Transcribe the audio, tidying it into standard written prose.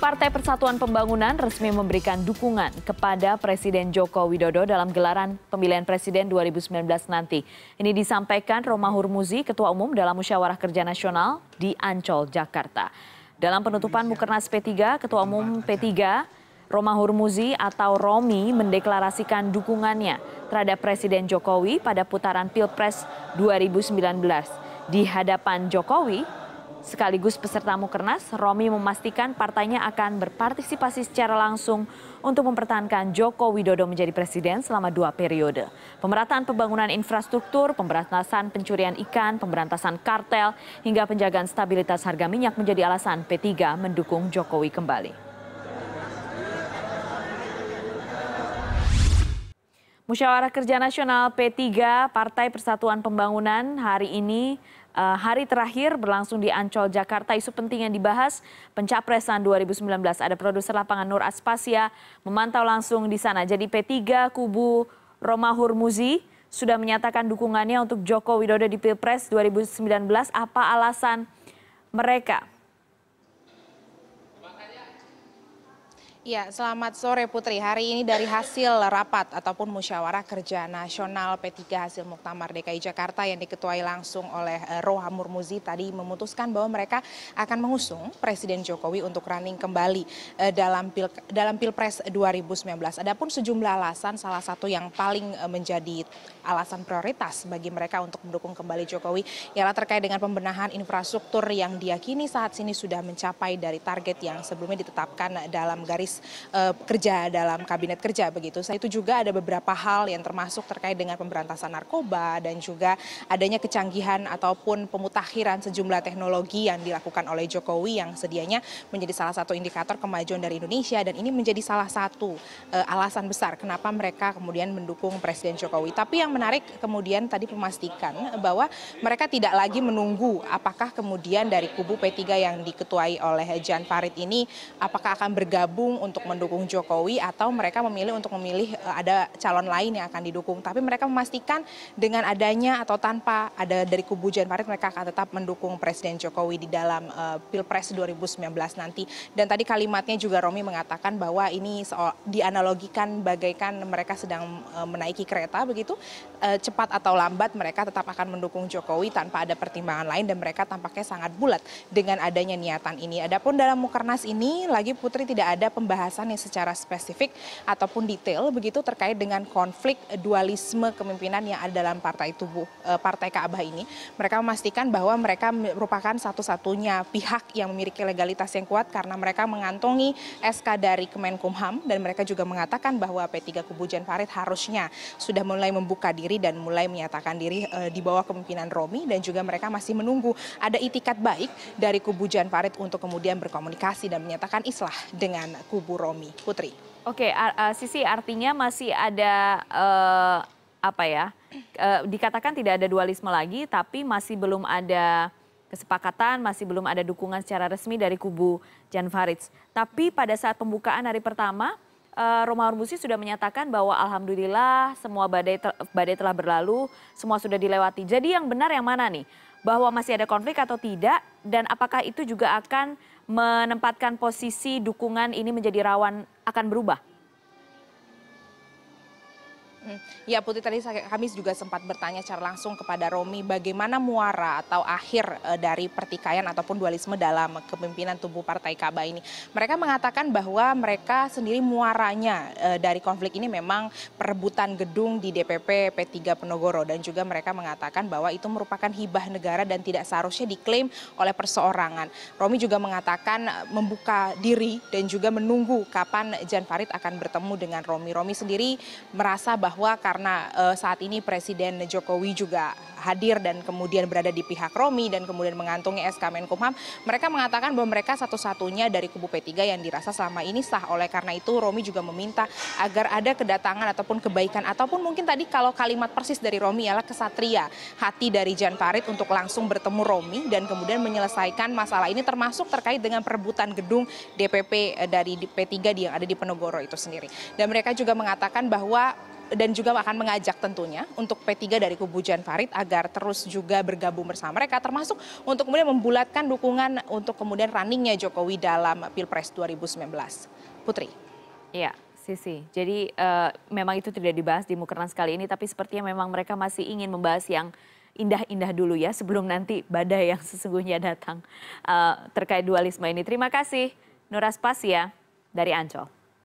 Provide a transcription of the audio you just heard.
Partai Persatuan Pembangunan resmi memberikan dukungan kepada Presiden Joko Widodo dalam gelaran pemilihan Presiden 2019 nanti. Ini disampaikan Roma Hurmuzi, Ketua Umum dalam Musyawarah Kerja Nasional di Ancol, Jakarta. Dalam penutupan Mukernas P3, Ketua Umum P3, Roma Hurmuzi atau Romi mendeklarasikan dukungannya terhadap Presiden Jokowi pada putaran Pilpres 2019. Di hadapan Jokowi, sekaligus peserta Mukernas, Romi memastikan partainya akan berpartisipasi secara langsung untuk mempertahankan Joko Widodo menjadi presiden selama 2 periode. Pemerataan pembangunan infrastruktur, pemberantasan pencurian ikan, pemberantasan kartel, hingga penjagaan stabilitas harga minyak menjadi alasan P3 mendukung Jokowi kembali. Musyawarah Kerja Nasional P3 Partai Persatuan Pembangunan hari ini hari terakhir berlangsung di Ancol, Jakarta. Isu penting yang dibahas pencapresan 2019. Ada produser lapangan Nur Aspasya memantau langsung di sana. Jadi P3 kubu Roma Hurmuzi sudah menyatakan dukungannya untuk Joko Widodo di Pilpres 2019. Apa alasan mereka? Ya, selamat sore Putri. Hari ini dari hasil rapat ataupun musyawarah kerja nasional P3 hasil Muktamar DKI Jakarta yang diketuai langsung oleh Roma Hurmuzi tadi memutuskan bahwa mereka akan mengusung Presiden Jokowi untuk running kembali dalam Pilpres 2019. Adapun sejumlah alasan, salah satu yang paling menjadi alasan prioritas bagi mereka untuk mendukung kembali Jokowi ialah terkait dengan pembenahan infrastruktur yang diyakini saat ini sudah mencapai dari target yang sebelumnya ditetapkan dalam garis kerja dalam kabinet kerja begitu. Selain itu juga ada beberapa hal yang termasuk terkait dengan pemberantasan narkoba dan juga adanya kecanggihan ataupun pemutakhiran sejumlah teknologi yang dilakukan oleh Jokowi yang sedianya menjadi salah satu indikator kemajuan dari Indonesia, dan ini menjadi salah satu alasan besar kenapa mereka kemudian mendukung Presiden Jokowi. Tapi yang menarik kemudian tadi memastikan bahwa mereka tidak lagi menunggu apakah kemudian dari kubu P3 yang diketuai oleh Jan Farid ini apakah akan bergabung untuk mendukung Jokowi atau mereka memilih untuk memilih ada calon lain yang akan didukung. Tapi mereka memastikan dengan adanya atau tanpa ada dari kubu Jan Farid mereka akan tetap mendukung Presiden Jokowi di dalam Pilpres 2019 nanti. Dan tadi kalimatnya juga Romi mengatakan bahwa ini dianalogikan bagaikan mereka sedang menaiki kereta begitu, cepat atau lambat mereka tetap akan mendukung Jokowi tanpa ada pertimbangan lain, dan mereka tampaknya sangat bulat dengan adanya niatan ini. Adapun dalam Mukernas ini lagi Putri tidak ada pembahasan yang secara spesifik ataupun detail begitu terkait dengan konflik dualisme kepemimpinan yang ada dalam Partai Ka'bah ini. Mereka memastikan bahwa mereka merupakan satu-satunya pihak yang memiliki legalitas yang kuat karena mereka mengantongi SK dari Kemenkumham, dan mereka juga mengatakan bahwa P3 kubu Jan Farid harusnya sudah mulai membuka diri dan mulai menyatakan diri di bawah kepemimpinan Romi, dan juga mereka masih menunggu ada itikat baik dari kubu Jan Farid untuk kemudian berkomunikasi dan menyatakan islah dengan kubu Romi. Putri. Oke, Sisi, artinya masih ada dikatakan tidak ada dualisme lagi, tapi masih belum ada kesepakatan, masih belum ada dukungan secara resmi dari kubu Jan Farid. Tapi pada saat pembukaan hari pertama, Roma Hurmuzi sudah menyatakan bahwa alhamdulillah semua badai telah berlalu, semua sudah dilewati. Jadi yang benar yang mana nih? Bahwa masih ada konflik atau tidak, dan apakah itu juga akan menempatkan posisi dukungan ini menjadi rawan akan berubah? Ya Putri, tadi kami juga sempat bertanya secara langsung kepada Romi bagaimana muara atau akhir dari pertikaian ataupun dualisme dalam kepemimpinan tubuh Partai Ka'bah ini. Mereka mengatakan bahwa mereka sendiri muaranya dari konflik ini memang perebutan gedung di DPP P3 Penogoro, dan juga mereka mengatakan bahwa itu merupakan hibah negara dan tidak seharusnya diklaim oleh perseorangan. Romi juga mengatakan membuka diri dan juga menunggu kapan Jan Farid akan bertemu dengan Romi. Romi sendiri merasa bahwa karena saat ini Presiden Jokowi juga hadir dan kemudian berada di pihak Romi dan kemudian mengantongi SK Menkumham, mereka mengatakan bahwa mereka satu-satunya dari kubu P3 yang dirasa selama ini sah. Oleh karena itu Romi juga meminta agar ada kedatangan ataupun kebaikan, ataupun mungkin tadi kalau kalimat persis dari Romi ialah kesatria hati dari Jan Farid untuk langsung bertemu Romi dan kemudian menyelesaikan masalah ini, termasuk terkait dengan perebutan gedung DPP dari P3 yang ada di Penogoro itu sendiri. Dan mereka juga mengatakan bahwa dan juga akan mengajak tentunya untuk P3 dari kubu Jan Farid agar terus juga bergabung bersama mereka, termasuk untuk kemudian membulatkan dukungan untuk kemudian runningnya Jokowi dalam Pilpres 2019. Putri. Iya, Sisi. Jadi memang itu tidak dibahas di Mukernas kali ini, tapi sepertinya memang mereka masih ingin membahas yang indah-indah dulu ya sebelum nanti badai yang sesungguhnya datang terkait dualisme ini. Terima kasih Nur Aspasya dari Ancol.